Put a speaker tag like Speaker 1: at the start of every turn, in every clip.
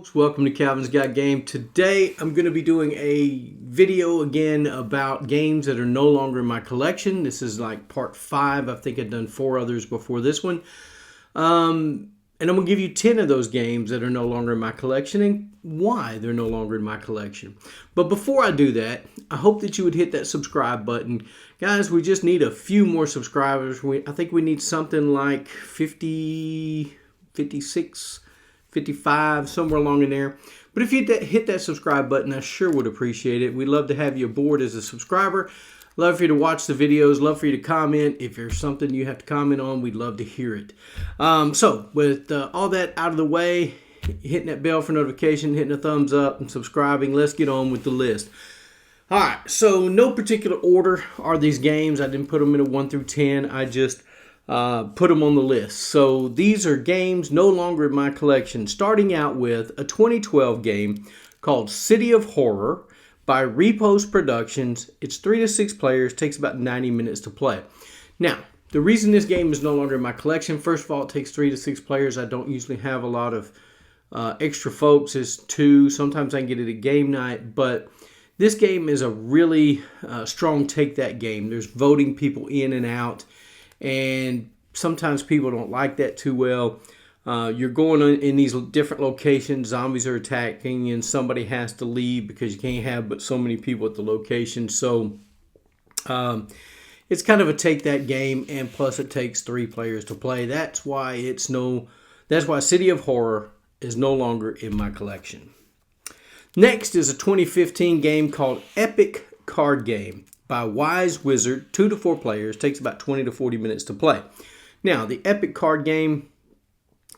Speaker 1: folks, welcome to Calvin's Got Game. Today I'm going to be doing a video again about games that are no longer in my collection. This is like part 5. I think I've done 4 others before this one. And I'm going to give you 10 of those games that are no longer in my collection and why they're no longer in my collection. But before I do that, I hope that you would hit that subscribe button. Guys, we just need a few more subscribers. I think we need something like 50, 56, 55, somewhere along in there. But if you hit that subscribe button, I sure would appreciate it. We'd love to have you aboard as a subscriber. Love for you to watch the videos. Love for you to comment. If there's something you have to comment on, we'd love to hear it. So with all that out of the way, hitting that bell for notification, hitting a thumbs up, and subscribing, let's get on with the list. All right, so no particular order are these games. I didn't put them in a 1 through 10. I just put them on the list. So these are games no longer in my collection, starting out with a 2012 game called City of Horror by Repos Productions. It's 3 to 6 players, takes about 90 minutes to play. Now, the reason this game is no longer in my collection, first of all, it takes 3 to 6 players. I don't usually have a lot of extra folks. It's 2. Sometimes I can get it at game night, but this game is a really strong take that game. There's voting people in and out, and sometimes people don't like that too well. You're going in these different locations, zombies are attacking, and somebody has to leave because you can't have but so many people at the location. So it's kind of a take that game, and plus it takes 3 players to play. That's why City of Horror is no longer in my collection. Next is a 2015 game called Epic Card Game by Wise Wizard, 2 to 4 players, takes about 20 to 40 minutes to play. Now, the Epic Card Game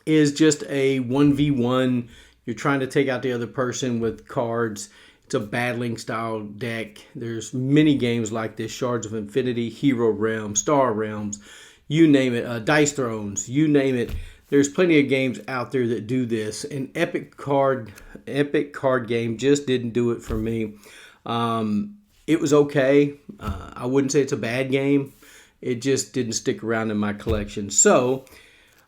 Speaker 1: is just a 1v1. You're trying to take out the other person with cards. It's a battling style deck. There's many games like this: Shards of Infinity, Hero Realm, Star Realms, you name it, Dice Thrones, you name it. There's plenty of games out there that do this. An Epic Card Game just didn't do it for me. It was okay. I wouldn't say it's a bad game. It just didn't stick around in my collection. So,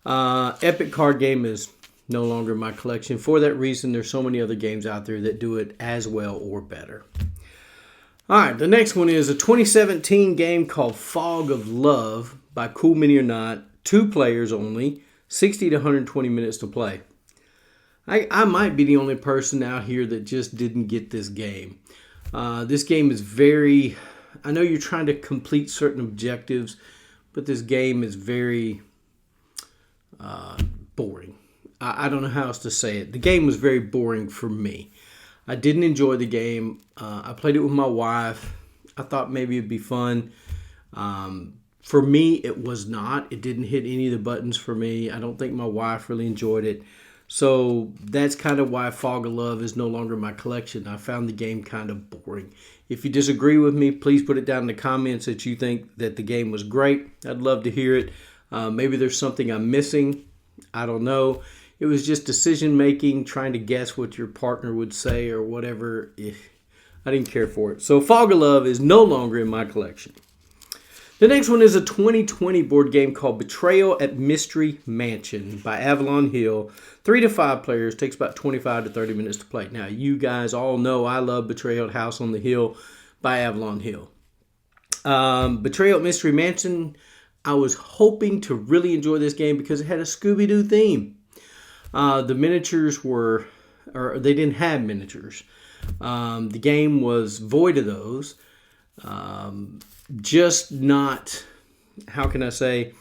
Speaker 1: Epic Card Game is no longer in my collection. For that reason, there's so many other games out there that do it as well or better. All right, the next one is a 2017 game called Fog of Love by Cool Mini or Not. 2 players only, 60 to 120 minutes to play. I might be the only person out here that just didn't get this game. This game is very... I know you're trying to complete certain objectives, but this game is very boring. I don't know how else to say it. The game was very boring for me. I didn't enjoy the game. I played it with my wife. I thought maybe it'd be fun. For me, it was not. It didn't hit any of the buttons for me. I don't think my wife really enjoyed it. So that's kind of why Fog of Love is no longer in my collection. I found the game kind of boring. If you disagree with me, please put it down in the comments that you think that the game was great. I'd love to hear it. Maybe there's something I'm missing. I don't know. It was just decision making, trying to guess what your partner would say or whatever. I didn't care for it. So Fog of Love is no longer in my collection. The next one is a 2020 board game called Betrayal at Mystery Mansion by Avalon Hill. 3 to 5 players, takes about 25 to 30 minutes to play. Now, you guys all know I love Betrayal at House on the Hill by Avalon Hill. Betrayal at Mystery Mansion, I was hoping to really enjoy this game because it had a Scooby-Doo theme. The miniatures they didn't have miniatures. The game was void of those. Just not, how can I say,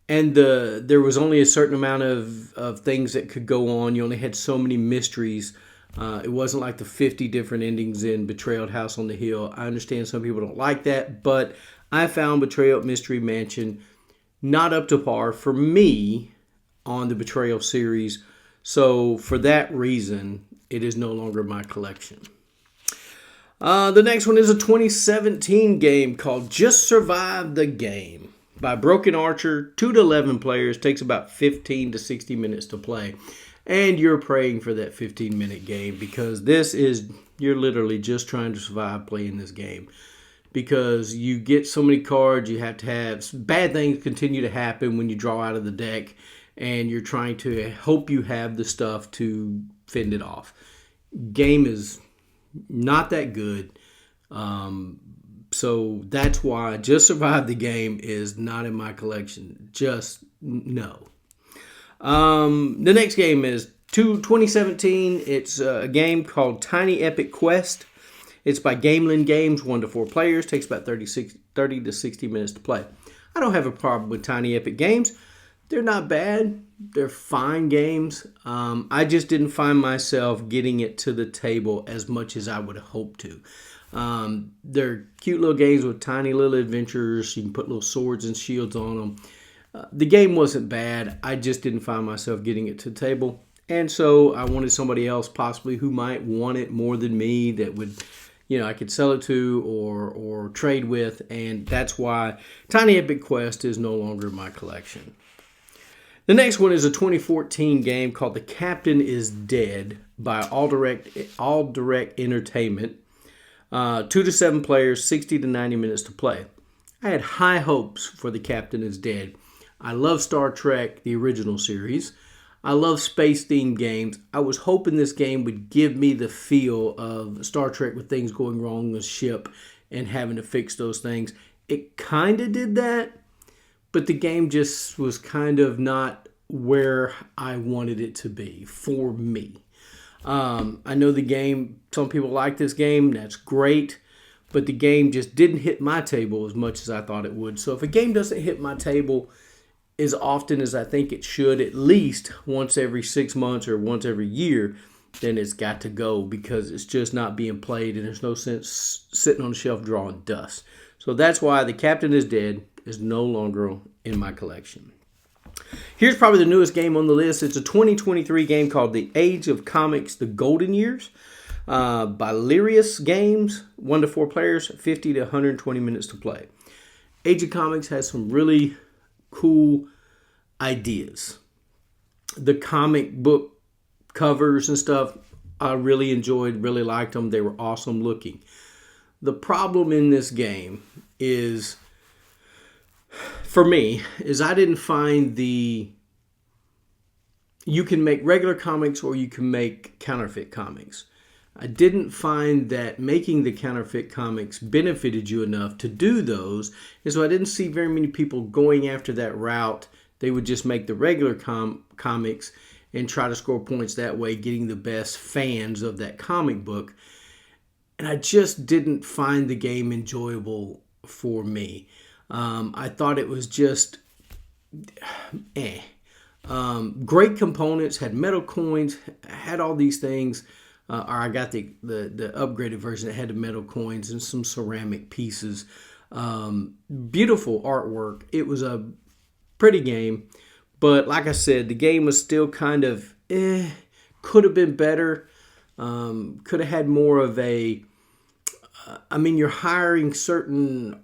Speaker 1: and there was only a certain amount of things that could go on. You only had so many mysteries. It wasn't like the 50 different endings in Betrayal at House on the Hill. I understand some people don't like that, but I found Betrayal at Mystery Mansion not up to par for me on the Betrayal series. So for that reason, it is no longer my collection. The next one is a 2017 game called Just Survive the Game by Broken Archer. 2 to 11 players, takes about 15 to 60 minutes to play. And you're praying for that 15-minute game because you're literally just trying to survive playing this game. Because you get so many cards, you have to have bad things continue to happen when you draw out of the deck. and you're trying to hope you have the stuff to fend it off. Game is not that good. So that's why Just Survive the Game is not in my collection. Just no. The next game is 2017. It's a game called Tiny Epic Quest. It's by Gamelyn Games, 1 to 4 players. Takes about 30 to 60 minutes to play. I don't have a problem with Tiny Epic Games. They're not bad. They're fine games. I just didn't find myself getting it to the table as much as I would have hoped to. They're cute little games with tiny little adventures. You can put little swords and shields on them. The game wasn't bad. I just didn't find myself getting it to the table. And so I wanted somebody else possibly who might want it more than me that would, I could sell it to or trade with. And that's why Tiny Epic Quest is no longer in my collection. The next one is a 2014 game called The Captain is Dead by All Direct Entertainment. 2 to 7 players, 60 to 90 minutes to play. I had high hopes for The Captain is Dead. I love Star Trek, the original series. I love space-themed games. I was hoping this game would give me the feel of Star Trek with things going wrong on the ship and having to fix those things. It kind of did that, but the game just was kind of not where I wanted it to be for me. I know the game, some people like this game, that's great, but the game just didn't hit my table as much as I thought it would. So if a game doesn't hit my table as often as I think it should, at least once every 6 months or once every year, then it's got to go because it's just not being played and there's no sense sitting on the shelf drawing dust. So that's why The Captain is Dead is no longer in my collection. Here's probably the newest game on the list. It's a 2023 game called The Age of Comics: The Golden Years by Larius Games, 1 to 4 players, 50 to 120 minutes to play. Age of Comics has some really cool ideas. The comic book covers and stuff, I really enjoyed, really liked them. They were awesome looking. The problem in this game is, for me, is I didn't find you can make regular comics or you can make counterfeit comics. I didn't find that making the counterfeit comics benefited you enough to do those, and so I didn't see very many people going after that route. They would just make the regular comics and try to score points that way, getting the best fans of that comic book. And I just didn't find the game enjoyable for me. I thought it was just great components, had metal coins, had all these things. Or I got the upgraded version that had the metal coins and some ceramic pieces. Beautiful artwork. It was a pretty game. But like I said, the game was still kind of could have been better. Could have had more of a... you're hiring certain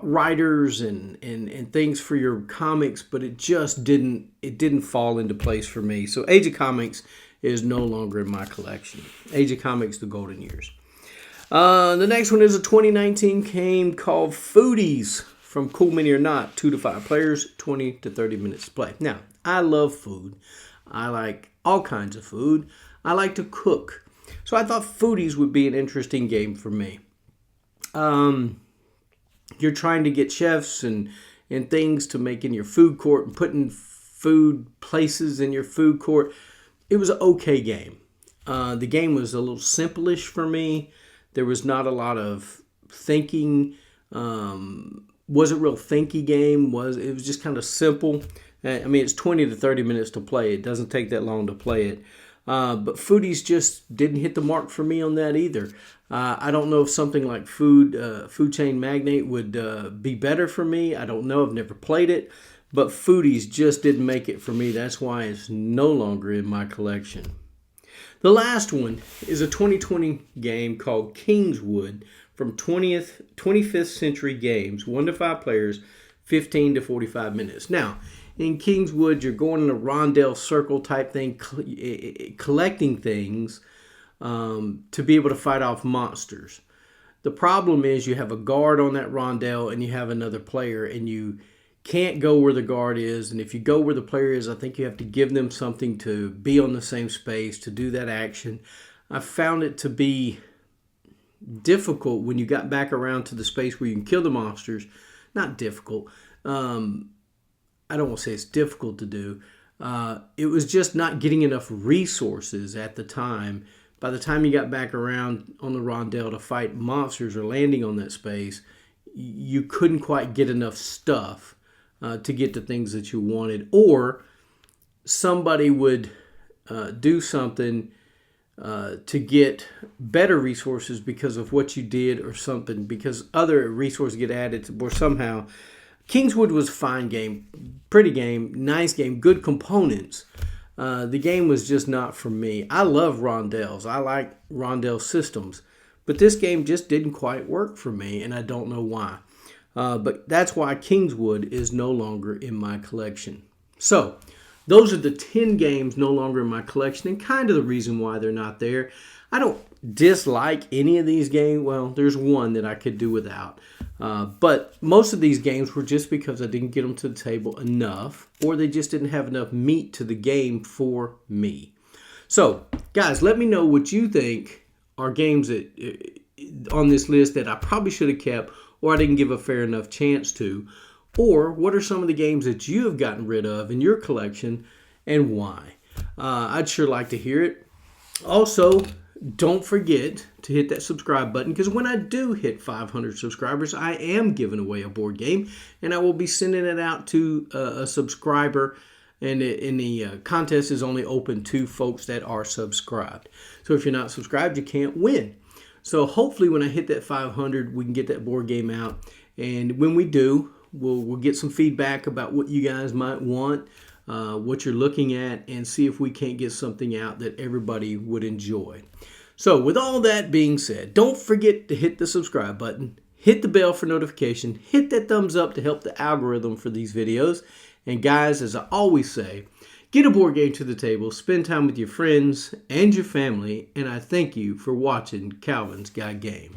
Speaker 1: writers and things for your comics, but it just didn't fall into place for me. So Age of Comics is no longer in my collection. Age of Comics: The Golden Years. The next one is a 2019 game called Foodies from Cool Mini or Not. 2 to 5 players, 20 to 30 minutes to play. Now, I love food. I like all kinds of food. I like to cook. So I thought Foodies would be an interesting game for me. You're trying to get chefs and things to make in your food court and putting food places in your food court. It was an okay game. The game was a little simple-ish for me. There was not a lot of thinking. Wasn't a real thinky game. It was just kind of simple. It's 20 to 30 minutes to play. It doesn't take that long to play it. But Foodies just didn't hit the mark for me on that either. I don't know if something like Food Chain Magnate would be better for me. I don't know. I've never played it. But Foodies just didn't make it for me. That's why it's no longer in my collection. The last one is a 2020 game called Kingswood from 25th Century Games. 1 to 5 players, 15 to 45 minutes. Now, in Kingswood, you're going in a rondel circle type thing, collecting things to be able to fight off monsters. The problem is you have a guard on that rondel and you have another player, and you can't go where the guard is, and if you go where the player is, I think you have to give them something to be on the same space, to do that action. I found it to be difficult when you got back around to the space where you can kill the monsters. Not difficult. I don't want to say it's difficult to do. It was just not getting enough resources at the time. By the time you got back around on the rondel to fight monsters or landing on that space, you couldn't quite get enough stuff to get the things that you wanted. Or somebody would do something to get better resources because of what you did or something, because other resources get added or somehow. Kingswood was a fine game, pretty game, nice game, good components. The game was just not for me. I love rondels. I like rondel systems. But this game just didn't quite work for me, and I don't know why. But that's why Kingswood is no longer in my collection. So, those are the 10 games no longer in my collection, and kind of the reason why they're not there. I don't dislike any of these games. Well, there's one that I could do without. But most of these games were just because I didn't get them to the table enough, or they just didn't have enough meat to the game for me. So, guys, let me know what you think are games that on this list that I probably should have kept, or I didn't give a fair enough chance to. Or what are some of the games that you have gotten rid of in your collection and why? I'd sure like to hear it. Also, don't forget to hit that subscribe button, because when I do hit 500 subscribers, I am giving away a board game, and I will be sending it out to a subscriber, and the contest is only open to folks that are subscribed. So if you're not subscribed, you can't win. So hopefully when I hit that 500, we can get that board game out, and when we do, we'll get some feedback about what you guys might want, what you're looking at, and see if we can't get something out that everybody would enjoy. So with all that being said, don't forget to hit the subscribe button, hit the bell for notification, hit that thumbs up to help the algorithm for these videos. And guys, as I always say, get a board game to the table, spend time with your friends and your family, and I thank you for watching Calvin's Got Game.